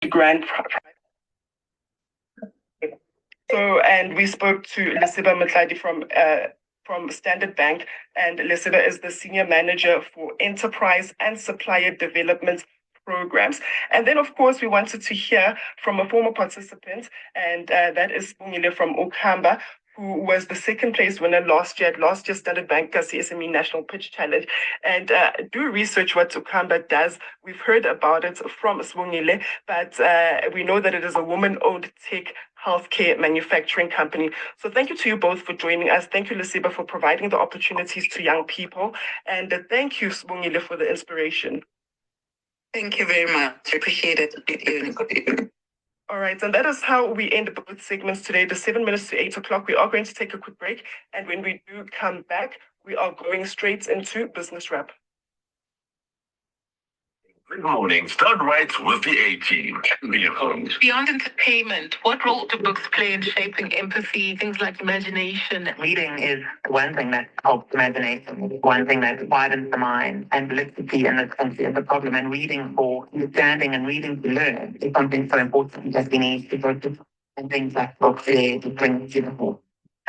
grand So, and we spoke to Lesiba Matladi from Standard Bank, and Lesiba is the senior manager for enterprise and supplier development programs. And then, of course, we wanted to hear from a former participant, and that is Bungile from Okamba, who was the second place winner last year at last year's Standard Bank CSME National Pitch Challenge. And do research what Okamba does. We've heard about it from Swungile, but we know that it is a woman-owned tech healthcare manufacturing company. So thank you to you both for joining us. Thank you, Lesiba, for providing the opportunities to young people. And thank you, Swungile, for the inspiration. Thank you very much. I appreciate it. Good evening. Good evening. All right, and that is how we end both segments today. The 7 minutes to 8 o'clock. We are going to take a quick break. And when we do come back, we are going straight into Business Wrap. Good morning. Start right with the A-team. Beyond entertainment, what role do books play in shaping empathy, things like imagination? Reading is one thing that helps imagination, one thing that widens the mind, and literacy in this country is a problem. And reading for understanding and reading to learn is something so important that we need to focus on things like books there to bring to the fore.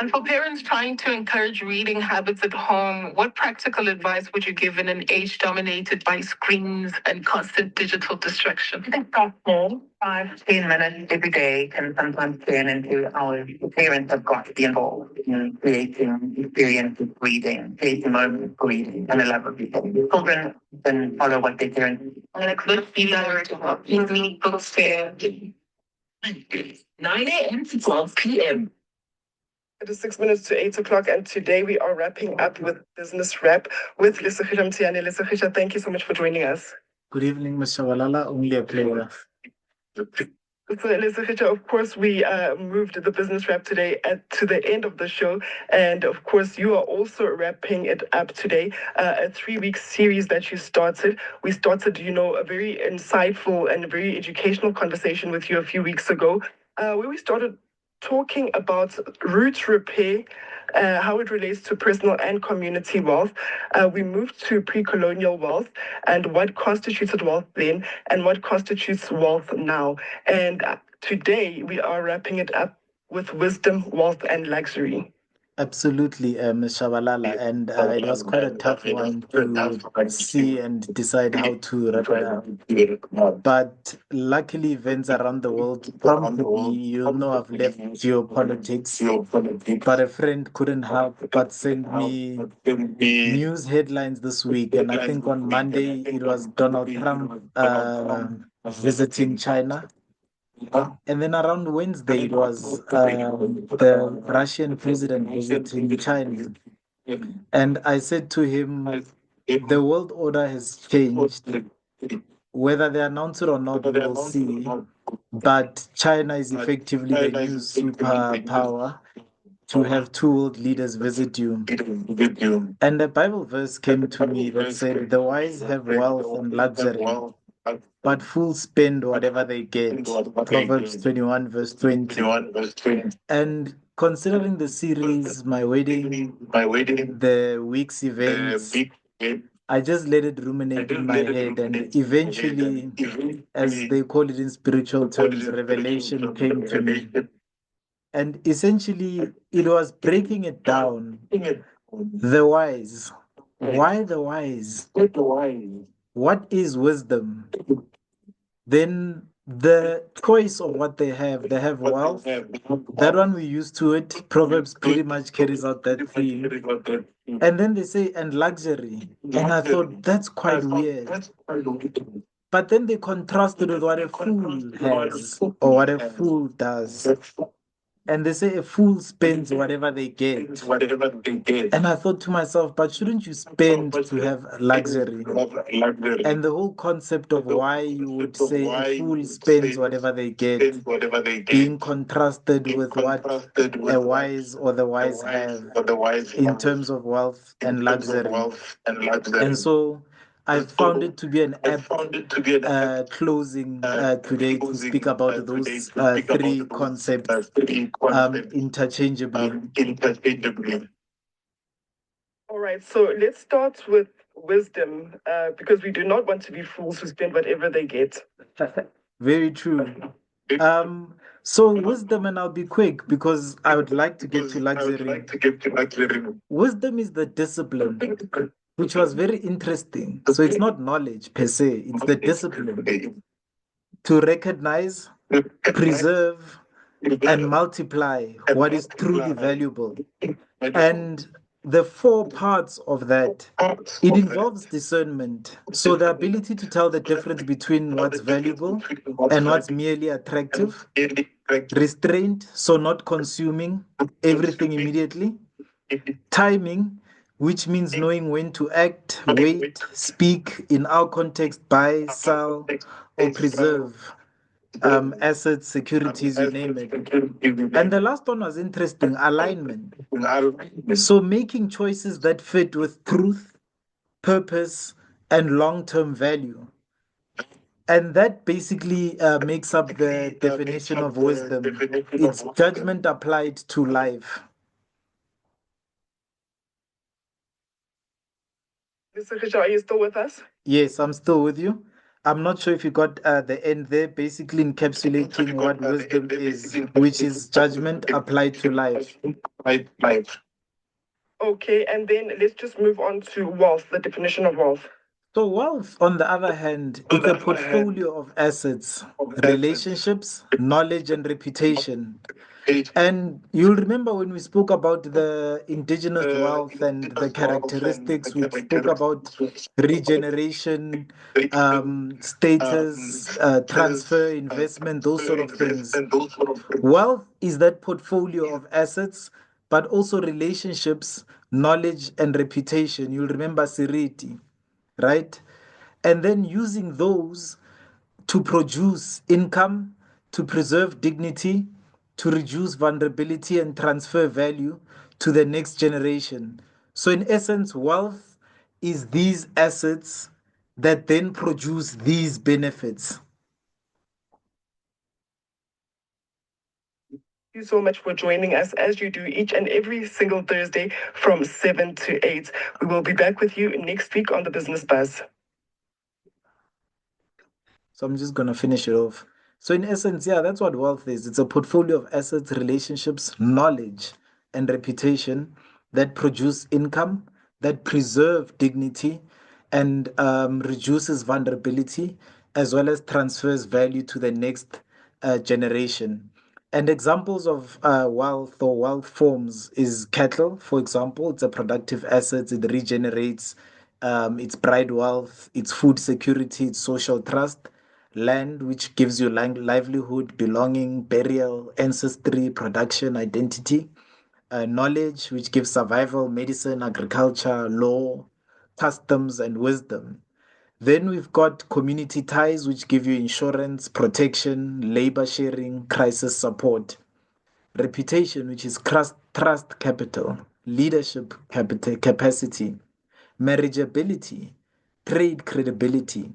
And for parents trying to encourage reading habits at home, what practical advice would you give in an age dominated by screens and constant digital distraction? I think start small. 5-10 minutes every day can sometimes turn into hours. The parents have got to be involved in creating experiences reading, creating moments for reading, and a love of reading. Children can follow what their parents do. And a good feeling in reading books there. 9 a.m. to 12 p.m. It is 6 minutes to 8 o'clock, and today we are wrapping up with Business Wrap with Lesogisa Mtiane. Lesogisa, thank you so much for joining us. Good evening, Mr. Walala. Only a pleasure. So, Lesogisa, of course, we moved the Business Wrap today to the end of the show, and of course, you are also wrapping it up today. A 3-week series that you started. We started, a very insightful and very educational conversation with you a few weeks ago, where we started talking about root repair, how it relates to personal and community wealth. We moved to pre-colonial wealth and what constituted wealth then and what constitutes wealth now. And today we are wrapping it up with wisdom, wealth, and luxury. Absolutely, Ms. Shabalala, and it was quite a tough one to see and decide how to wrap it up. But luckily, events around the world prompted me. You know, I've left geopolitics, but a friend couldn't help but send me news headlines this week. And I think on Monday it was Donald Trump visiting China. And then around Wednesday, it was the Russian president visiting China. And I said to him, the world order has changed. Whether they announce it or not, we will see. But China is effectively the new superpower to have two world leaders visit you. And the Bible verse came to me that said, the wise have wealth and luxury, but fools spend whatever they get. Proverbs 21, verse 20. And considering the series, my wedding, the week's events, I just let it ruminate in my head. And eventually, as they call it in spiritual terms, revelation came to me. And essentially, it was breaking it down. The wise. Why the wise? What is wisdom? Then the choice of what they have wealth. That one we used to it. Proverbs pretty much carries out that theme. And then they say, and luxury. And I thought, that's quite weird. But then they contrasted with what a fool has or what a fool does. And they say a fool spends whatever they get. And I thought to myself, but shouldn't you spend to have luxury? And the whole concept of why you would say a fool spends whatever they get, being contrasted with what a wise or the wise have in terms of wealth and luxury. And so I found it to be an apt closing today to speak about those three concepts interchangeably. All right, so let's start with wisdom, because we do not want to be fools who spend whatever they get. Very true. So wisdom, and I'll be quick because I would like to get to luxury. Wisdom is the discipline, which was very interesting. So it's not knowledge per se, it's the discipline to recognize, preserve, and multiply what is truly valuable. And the four parts of that, it involves discernment. So the ability to tell the difference between what's valuable and what's merely attractive. Restraint, so not consuming everything immediately. Timing, which means knowing when to act, wait, speak, in our context, buy, sell, or preserve assets, securities, you name it. And the last one was interesting, alignment. So making choices that fit with truth, purpose, and long-term value. And that basically makes up the definition of wisdom. It's judgment applied to life. Mr. Khashoggi, are you still with us? Yes, I'm still with you. I'm not sure if you got the end there, basically encapsulating what wisdom is, which is judgment applied to life. Okay, and then let's just move on to wealth, the definition of wealth. So wealth, on the other hand, it's a portfolio of assets, relationships, knowledge, and reputation. And you'll remember when we spoke about the indigenous wealth and the characteristics, we spoke about regeneration, status, transfer, investment, those sort of things. Wealth is that portfolio of assets, but also relationships, knowledge, and reputation. You'll remember Siriti, right? And then using those to produce income, to preserve dignity, to reduce vulnerability and transfer value to the next generation. So, in essence, wealth is these assets that then produce these benefits. Thank you so much for joining us as you do each and every single Thursday from 7 to 8. We will be back with you next week on the Business Buzz. So I'm just going to finish it off. So in essence, yeah, that's what wealth is. It's a portfolio of assets, relationships, knowledge, and reputation that produce income, that preserve dignity, and reduces vulnerability, as well as transfers value to the next generation. And examples of wealth or wealth forms is cattle, for example. It's a productive asset. It regenerates. It's pride wealth. It's food security. It's social trust. Land, which gives you livelihood, belonging, burial, ancestry, production, identity. Knowledge, which gives survival, medicine, agriculture, law, customs, and wisdom. Then we've got community ties, which give you insurance, protection, labor sharing, crisis support. Reputation, which is trust capital, leadership capital, capacity, marriageability, trade credibility.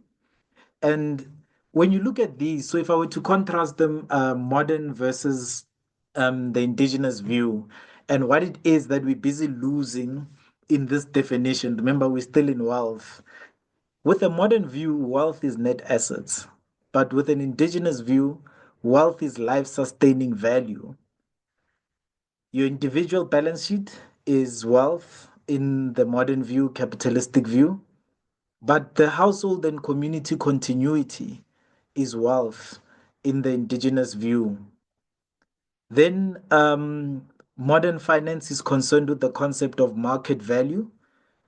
And when you look at these, so if I were to contrast them, modern versus the indigenous view, and what it is that we're busy losing in this definition, remember, we're still in wealth. With a modern view, wealth is net assets. But with an indigenous view, wealth is life sustaining value. Your individual balance sheet is wealth in the modern view, capitalistic view. But the household and community continuity is wealth in the indigenous view. Then modern finance is concerned with the concept of market value,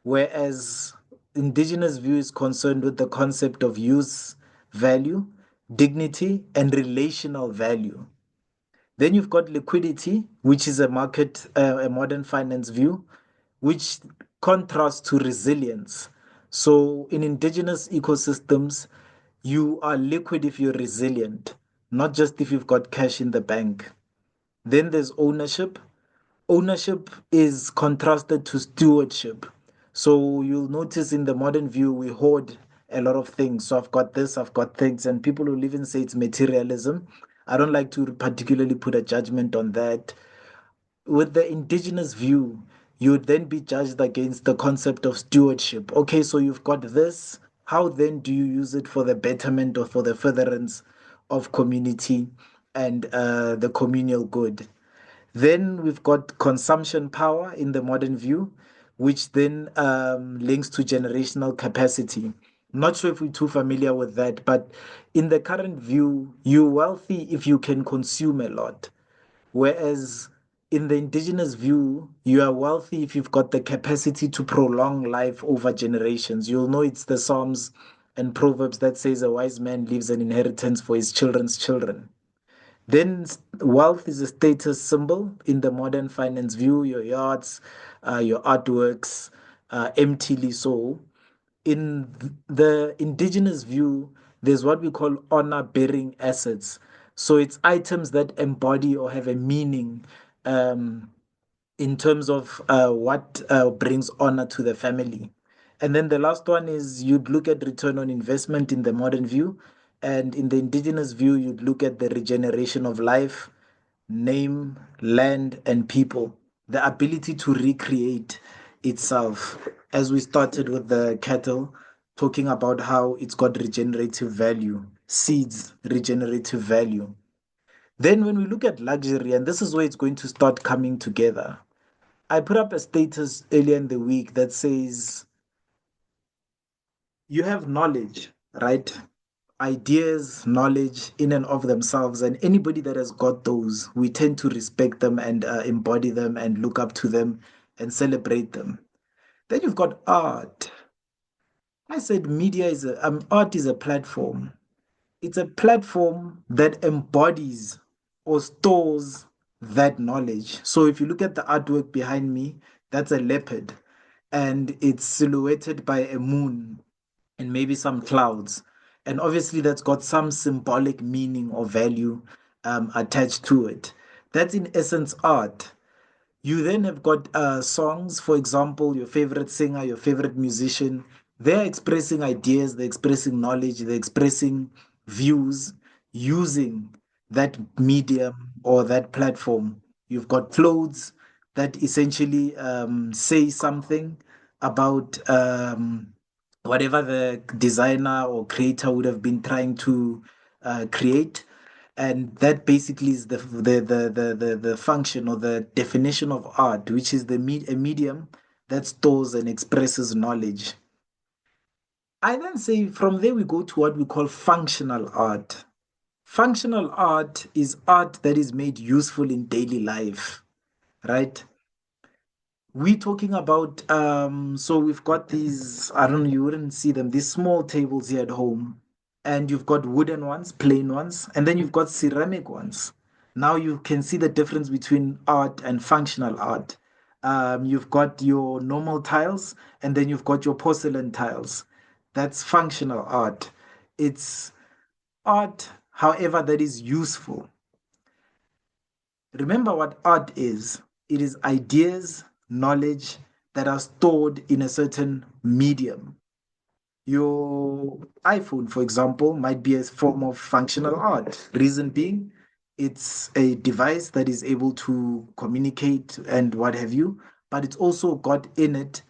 whereas indigenous view is concerned with the concept of use value, dignity, and relational value. Then you've got liquidity, which is a modern finance view, which contrasts to resilience. So in indigenous ecosystems, you are liquid if you're resilient, not just if you've got cash in the bank. Then there's ownership. Ownership is contrasted to stewardship. So you'll notice in the modern view, we hoard a lot of things. So I've got this, I've got things, and people will even say it's materialism. I don't like to particularly put a judgment on that. With the indigenous view, you would then be judged against the concept of stewardship. Okay, so you've got this. How then do you use it for the betterment or for the furtherance of community and the communal good. Then we've got consumption power in the modern view, which then links to generational capacity. Not sure if we're too familiar with that, but in the current view, you're wealthy if you can consume a lot. Whereas in the indigenous view, you are wealthy if you've got the capacity to prolong life over generations. You'll know it's the Psalms and Proverbs that says a wise man leaves an inheritance for his children's children. Then wealth is a status symbol in the modern finance view, your yachts, your artworks, emptily so. In the indigenous view, there's what we call honor bearing assets. So it's items that embody or have a meaning um, in terms of what brings honor to the family. And then the last one is you'd look at return on investment in the modern view. And in the indigenous view, you'd look at the regeneration of life, name, land, and people, the ability to recreate itself. As we started with the cattle, talking about how it's got regenerative value, seeds, regenerative value. Then, when we look at luxury, and this is where it's going to start coming together, I put up a status earlier in the week that says, you have knowledge, right? Ideas, knowledge in and of themselves, and anybody that has got those, we tend to respect them and embody them and look up to them and celebrate them. Then you've got art. I said media is art is a platform. It's a platform that embodies or stores that knowledge. So if you look at the artwork behind me, that's a leopard and it's silhouetted by a moon and maybe some clouds. And obviously, that's got some symbolic meaning or value attached to it. That's in essence art. You then have got songs, for example, your favorite singer, your favorite musician. They're expressing ideas, they're expressing knowledge, they're expressing views using that medium or that platform. You've got clothes that essentially say something about whatever the designer or creator would have been trying to create. And that basically is the function or the definition of art, which is a medium that stores and expresses knowledge. I then say from there we go to what we call functional art. Functional art is art that is made useful in daily life, right? We talking about so we've got these, I don't know, you wouldn't see them, these small tables here at home, and you've got wooden ones, plain ones, and then you've got ceramic ones. Now you can see the difference between art and functional art. You've got your normal tiles, and then you've got your porcelain tiles. That's functional art. It's art, however, that is useful. Remember what art is. It is ideas, knowledge that are stored in a certain medium. Your iPhone, for example, might be a form of functional art. Reason being, it's a device that is able to communicate and what have you, but it's also got in it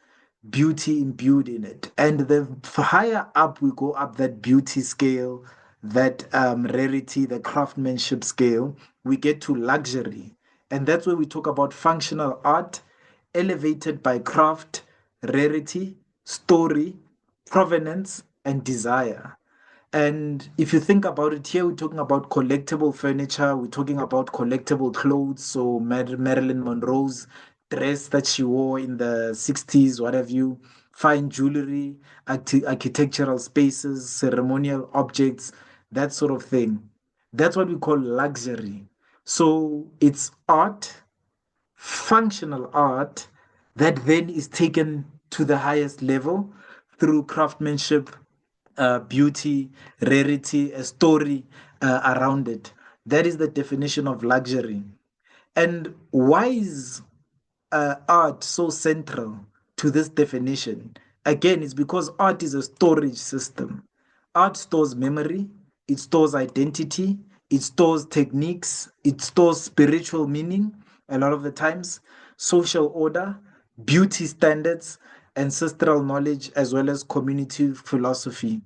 beauty imbued in it. And the higher up we go up that beauty scale, that rarity, the craftsmanship scale, we get to luxury. And that's where we talk about functional art, elevated by craft, rarity, story, provenance, and desire. And if you think about it here, we're talking about collectible furniture, we're talking about collectible clothes. So Marilyn Monroe's dress that she wore in the 60s, what have you, fine jewelry, architectural spaces, ceremonial objects, that sort of thing. That's what we call luxury. So it's art, functional art, that then is taken to the highest level through craftsmanship, beauty, rarity, a story around it. That is the definition of luxury. And why is art so central to this definition? Again, it's because art is a storage system. Art stores memory, it stores identity, it stores techniques, it stores spiritual meaning a lot of the times, social order, beauty standards, ancestral knowledge, as well as community philosophy.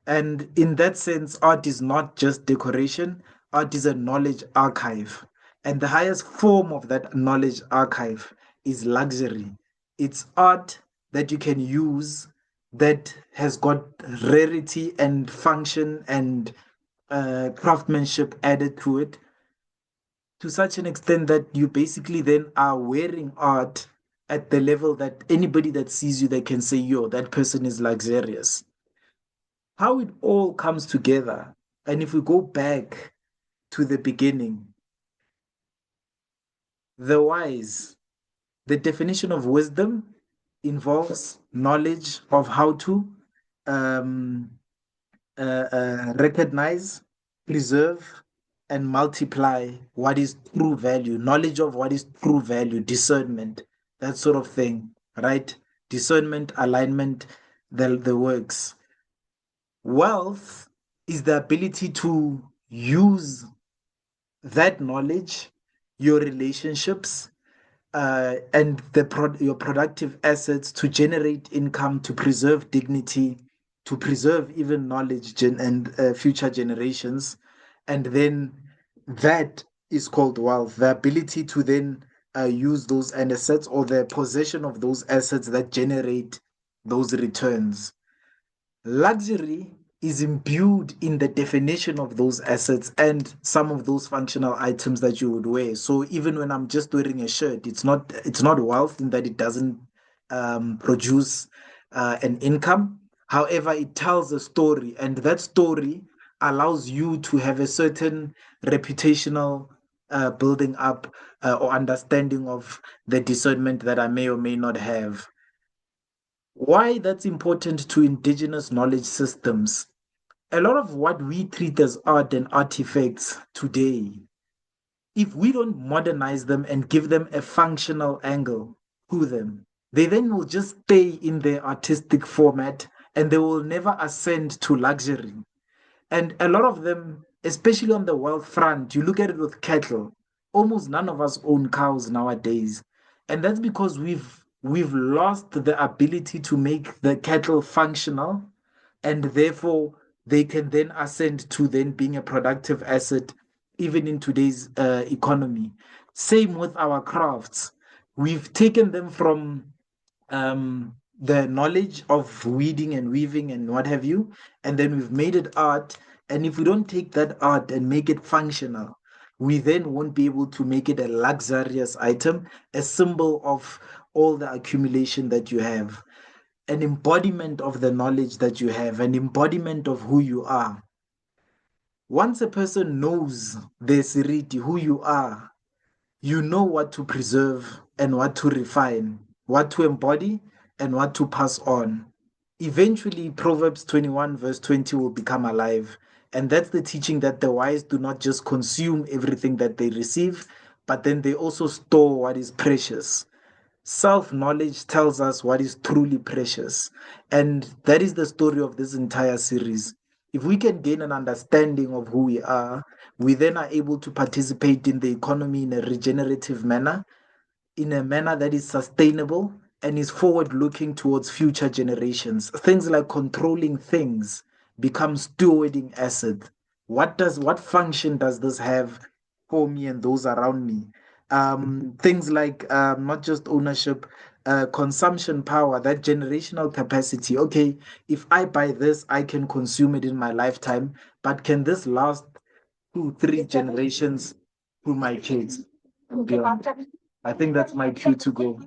And in that sense, art is not just decoration, art is a knowledge archive. And the highest form of that knowledge archive is luxury. It's art that you can use that has got rarity and function and craftsmanship added to it to such an extent that you basically then are wearing art at the level that anybody that sees you, they can say, yo, that person is luxurious. How it all comes together. And if we go back to the beginning, the wise, the definition of wisdom involves knowledge of how to um, recognize, preserve, and multiply what is true value, knowledge of what is true value, discernment, that sort of thing, right? Discernment, alignment, the works. Wealth is the ability to use that knowledge, your relationships, and your productive assets to generate income, to preserve dignity, to preserve even knowledge and future generations. And then that is called wealth, the ability to then use those assets or the possession of those assets that generate those returns. Luxury is imbued in the definition of those assets and some of those functional items that you would wear. So even when I'm just wearing a shirt, it's not wealth in that it doesn't produce an income. However, it tells a story, and that story allows you to have a certain reputational building up or understanding of the discernment that I may or may not have. Why that's important to indigenous knowledge systems. A lot of what we treat as art and artifacts today, if we don't modernize them and give them a functional angle to them, they then will just stay in their artistic format and they will never ascend to luxury. And a lot of them, especially on the wealth front, you look at it with cattle, almost none of us own cows nowadays. And that's because we've lost the ability to make the cattle functional, and therefore they can then ascend to then being a productive asset even in today's economy. Same with our crafts. We've taken them from the knowledge of weeding and weaving and what have you, and then we've made it art. And if we don't take that art and make it functional, we then won't be able to make it a luxurious item, a symbol of all the accumulation that you have, an embodiment of the knowledge that you have, an embodiment of who you are. Once a person knows their seriti, who you are, you know what to preserve and what to refine, what to embody and what to pass on. Eventually, Proverbs 21, verse 20 will become alive. And that's the teaching that the wise do not just consume everything that they receive, but then they also store what is precious. Self-knowledge tells us what is truly precious. And that is the story of this entire series. If we can gain an understanding of who we are, we then are able to participate in the economy in a regenerative manner, in a manner that is sustainable and is forward-looking towards future generations. Things like controlling things become stewarding asset. What function does this have for me and those around me? Things like not just ownership, consumption power, that generational capacity. Okay, if I buy this, I can consume it in my lifetime, but can this last 2, 3 generations to my kids? Yeah. I think that's my cue to go.